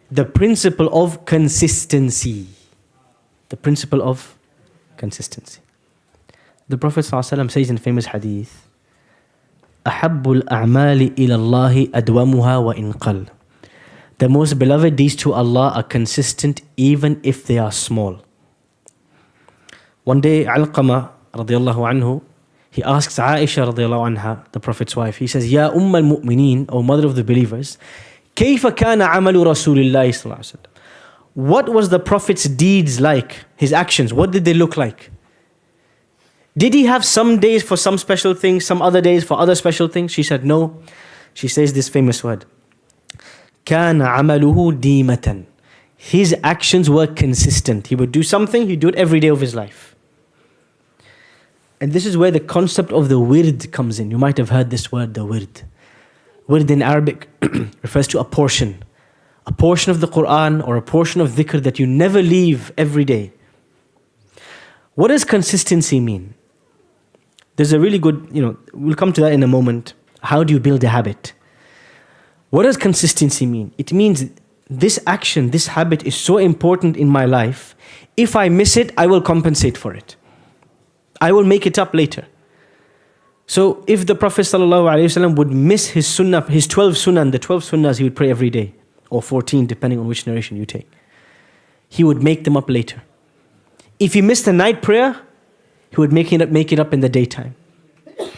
the principle of consistency. The principle of consistency. The Prophet ﷺ says in famous hadith, أَحَبُّ الْأَعْمَالِ إِلَى اللَّهِ أَدْوَمُهَا وَإِنْ قَلَّ. The most beloved deeds to Allah are consistent even if they are small. One day, Alqama radiallahu anhu, he asks Aisha radiallahu anha, the Prophet's wife, he says, Ya al-Mu'mineen, O mother of the believers, كيف كان عمل رسول الله صلى الله عليه وسلم? What was the Prophet's deeds like? His actions, what did they look like? Did he have some days for some special things, some other days for other special things? She said, no. She says this famous word, كان عمله ديمة. His actions were consistent. He would do something, he'd do it every day of his life. And this is where the concept of the wird comes in. You might have heard this word, the wird. Wird in Arabic refers to a portion of the Quran or a portion of dhikr that you never leave every day. What does consistency mean? There's a really good, we'll come to that in a moment. How do you build a habit? What does consistency mean? It means this action, this habit is so important in my life. If I miss it, I will compensate for it. I will make it up later. So if the Prophet ﷺ would miss his sunnah, his 12 sunnah, and the 12 sunnahs he would pray every day, or 14 depending on which narration you take, he would make them up later. If he missed the night prayer, he would make it up in the daytime.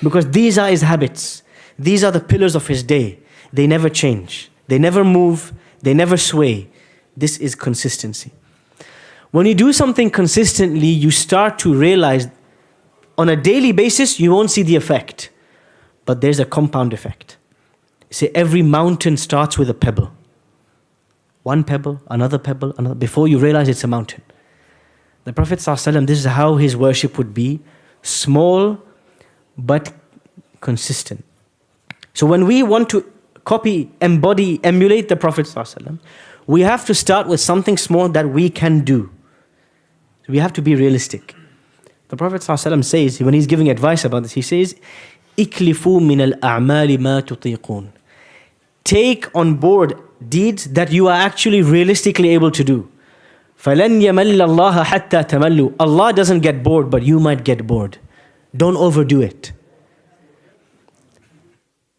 Because these are his habits. These are the pillars of his day. They never change. They never move. They never sway. This is consistency. When you do something consistently, you start to realize on a daily basis, you won't see the effect. But there's a compound effect. Say every mountain starts with a pebble. One pebble, another, before you realize it's a mountain. The Prophet ﷺ, this is how his worship would be. Small, but consistent. So when we want to copy, embody, emulate the Prophet ﷺ, we have to start with something small that we can do. We have to be realistic. The Prophet ﷺ says, when he's giving advice about this, he says, إِكْلِفُوا مِنَ الْأَعْمَالِ مَا تُطِيقُونَ. Take on board deeds that you are actually realistically able to do. فَلَنْ يَمَلَّ اللَّهَ حَتَّى تَمَلُّوا. Allah doesn't get bored, but you might get bored. Don't overdo it.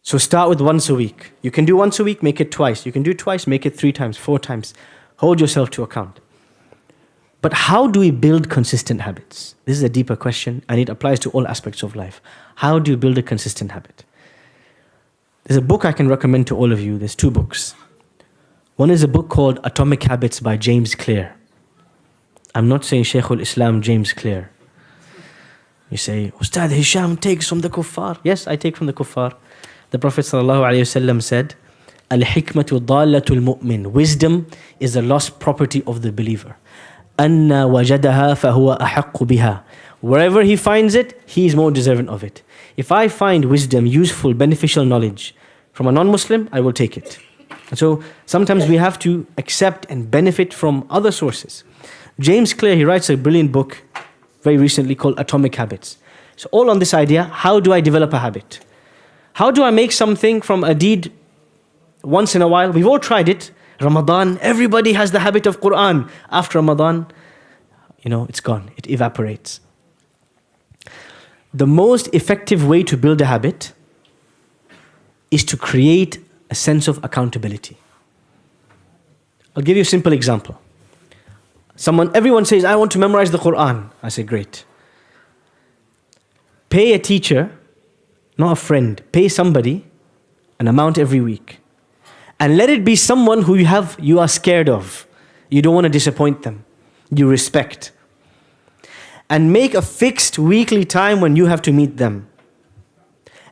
So start with once a week. You can do once a week, make it twice. You can do twice, make it 3 times, 4 times. Hold yourself to account. But how do we build consistent habits? This is a deeper question and it applies to all aspects of life. How do you build a consistent habit? There's a book I can recommend to all of you. There's 2 books. One is a book called Atomic Habits by James Clear. I'm not saying Shaykhul Islam James Clear. You say, Ustad, Hisham takes from the kuffar. Yes, I take from the kuffar. The Prophet ﷺ said, Al-hikmatu dalatul mu'min. Wisdom is the lost property of the believer. Anna wajadaha fahuwa ahaqqu biha. Wherever he finds it, he is more deserving of it. If I find wisdom, useful, beneficial knowledge from a non-Muslim, I will take it. And so sometimes we have to accept and benefit from other sources. James Clear, he writes a brilliant book very recently called Atomic Habits. So all on this idea, how do I develop a habit? How do I make something from a deed once in a while? We've all tried it. Ramadan, everybody has the habit of Quran. After Ramadan, it's gone. It evaporates. The most effective way to build a habit is to create a sense of accountability. I'll give you a simple example. Everyone says, I want to memorize the Quran. I say, great. Pay a teacher, not a friend, pay somebody an amount every week. And let it be someone who you are scared of. You don't want to disappoint them. You respect. And make a fixed weekly time when you have to meet them.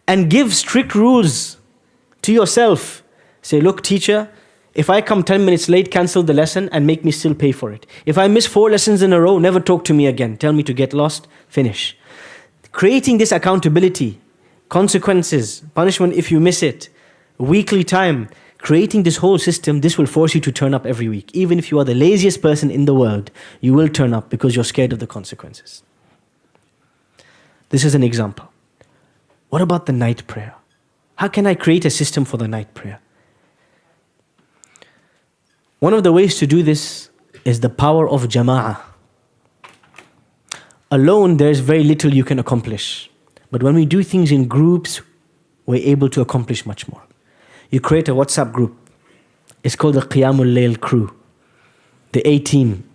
And give strict rules to yourself. Say, look, teacher, if I come 10 minutes late, cancel the lesson and make me still pay for it. If I miss 4 lessons in a row, never talk to me again. Tell me to get lost, finish. Creating this accountability, consequences, punishment if you miss it, weekly time, creating this whole system, this will force you to turn up every week. Even if you are the laziest person in the world, you will turn up because you're scared of the consequences. This is an example. What about the night prayer? How can I create a system for the night prayer? One of the ways to do this is the power of jama'ah. Alone, there's very little you can accomplish. But when we do things in groups, we're able to accomplish much more. You create a WhatsApp group. It's called the Qiyamul Layl crew, the A team,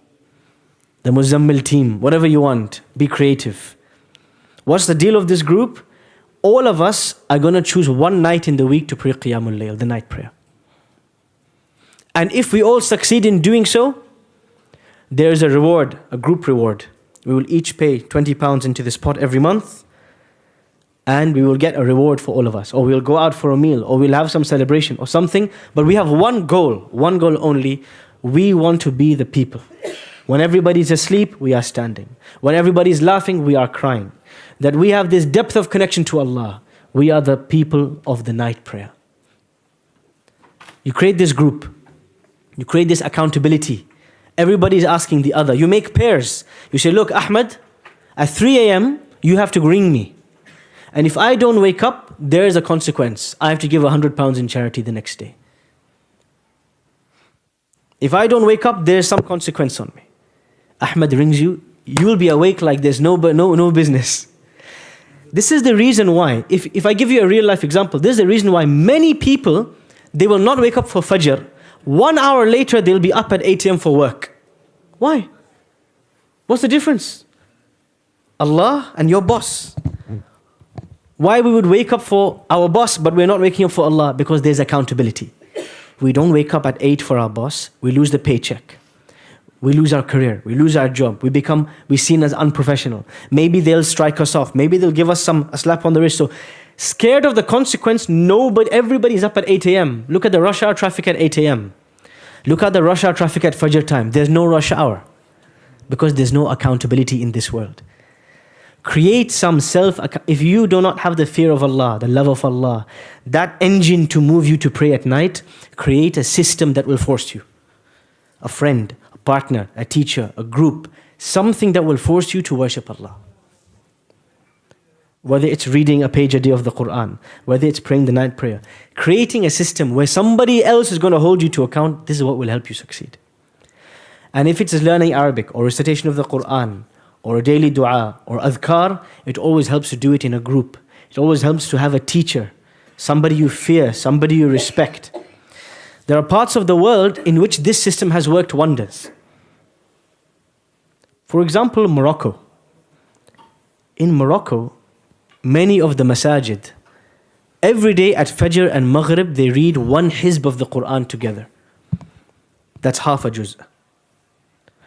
the Muzammil team, whatever you want. Be creative. What's the deal of this group? All of us are going to choose one night in the week to pray Qiyamul Layl, the night prayer. And if we all succeed in doing so, there is a reward, a group reward. We will each pay £20 into this pot every month, and we will get a reward for all of us. Or we'll go out for a meal, or we'll have some celebration or something. But we have one goal only. We want to be the people. When everybody's asleep, we are standing. When everybody's laughing, we are crying. That we have this depth of connection to Allah. We are the people of the night prayer. You create this group. You create this accountability. Everybody's asking the other. You make pairs. You say, look, Ahmed, at 3 a.m., you have to ring me. And if I don't wake up, there is a consequence. I have to give £100 in charity the next day. If I don't wake up, there's some consequence on me. Ahmed rings you, you will be awake like there's no business. This is the reason why, if I give you a real life example, this is the reason why many people, they will not wake up for Fajr. 1 hour later, they'll be up at 8 a.m. for work. Why? What's the difference? Allah and your boss. Why we would wake up for our boss, but we're not waking up for Allah? Because there's accountability. We don't wake up at 8 for our boss, we lose the paycheck. We lose our career, we lose our job, we're seen as unprofessional. Maybe they'll strike us off, maybe they'll give us a slap on the wrist. So scared of the consequence, everybody's up at 8 a.m. Look at the rush hour traffic at 8 a.m. Look at the rush hour traffic at Fajr time. There's no rush hour because there's no accountability in this world. Create some if you do not have the fear of Allah, the love of Allah, that engine to move you to pray at night, create a system that will force you. A friend, a partner, a teacher, a group, something that will force you to worship Allah. Whether it's reading a page a day of the Quran, whether it's praying the night prayer, creating a system where somebody else is going to hold you to account, this is what will help you succeed. And if it's learning Arabic or recitation of the Quran, or a daily dua, or adhkar, it always helps to do it in a group. It always helps to have a teacher, somebody you fear, somebody you respect. There are parts of the world in which this system has worked wonders. For example, Morocco. In Morocco, many of the masajid, every day at Fajr and Maghrib, they read one hizb of the Quran together. That's half a juz.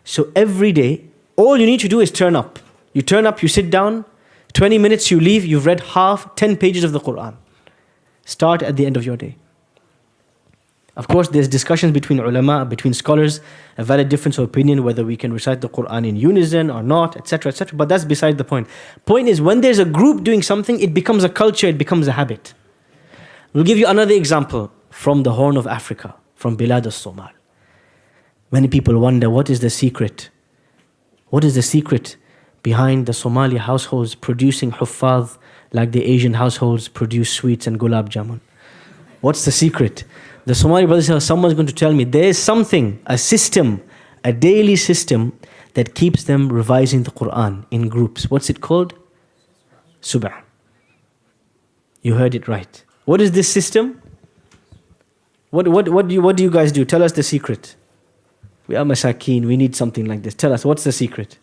So every day, all you need to do is turn up. You turn up, you sit down, 20 minutes you leave, you've read 10 pages of the Quran. Start at the end of your day. Of course, there's discussions between ulama, between scholars, a valid difference of opinion whether we can recite the Quran in unison or not, etc., etc. But that's beside the point. Point is, when there's a group doing something, it becomes a culture, it becomes a habit. We'll give you another example from the Horn of Africa, from Bilad al-Somal. Many people wonder, what is the secret? What is the secret behind the Somali households producing huffaz like the Asian households produce sweets and gulab jamun? What's the secret? The Somali brothers say, someone's going to tell me, there is something, a system, a daily system that keeps them revising the Quran in groups. What's it called? Subh. You heard it right. What is this system? What do you guys do? Tell us the secret. We are masakeen, we need something like this. Tell us, what's the secret?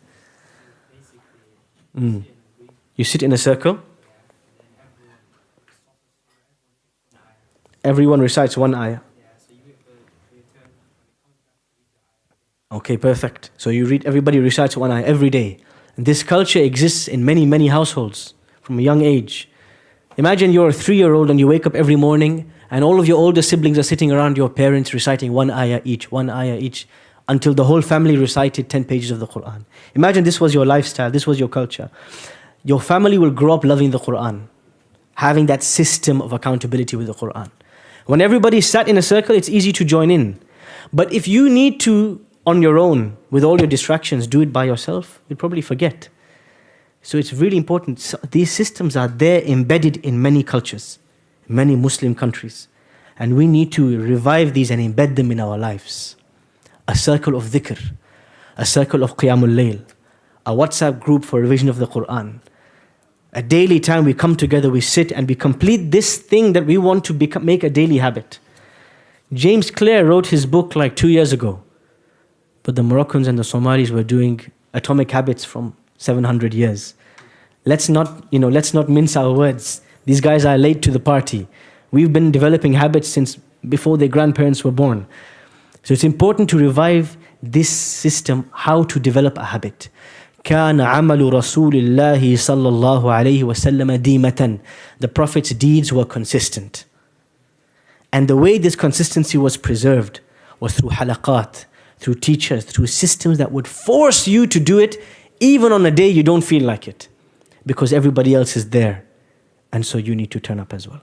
You sit in a circle. Everyone recites one ayah. Okay, perfect. So everybody recites one ayah every day. And this culture exists in many, many households from a young age. Imagine you're a 3-year-old and you wake up every morning and all of your older siblings are sitting around your parents reciting one ayah each, until the whole family recited 10 pages of the Quran. Imagine this was your lifestyle, this was your culture. Your family will grow up loving the Quran, having that system of accountability with the Quran. When everybody sat in a circle, it's easy to join in. But if you need to, on your own, with all your distractions, do it by yourself, you'll probably forget. So it's really important. So these systems are there embedded in many cultures, many Muslim countries. And we need to revive these and embed them in our lives. a circle of dhikr, a circle of qiyamul layl, a WhatsApp group for revision of the Quran. A daily time we come together, we sit and we complete this thing that we want to make a daily habit. James Clear wrote his book like 2 years ago, but the Moroccans and the Somalis were doing atomic habits from 700 years. Let's not mince our words. These guys are late to the party. We've been developing habits since before their grandparents were born. So it's important to revive this system, how to develop a habit. كان عمل رسول الله صلى الله عليه وسلم ديمة. The Prophet's deeds were consistent. And the way this consistency was preserved was through halaqat, through teachers, through systems that would force you to do it even on a day you don't feel like it, because everybody else is there. And so you need to turn up as well.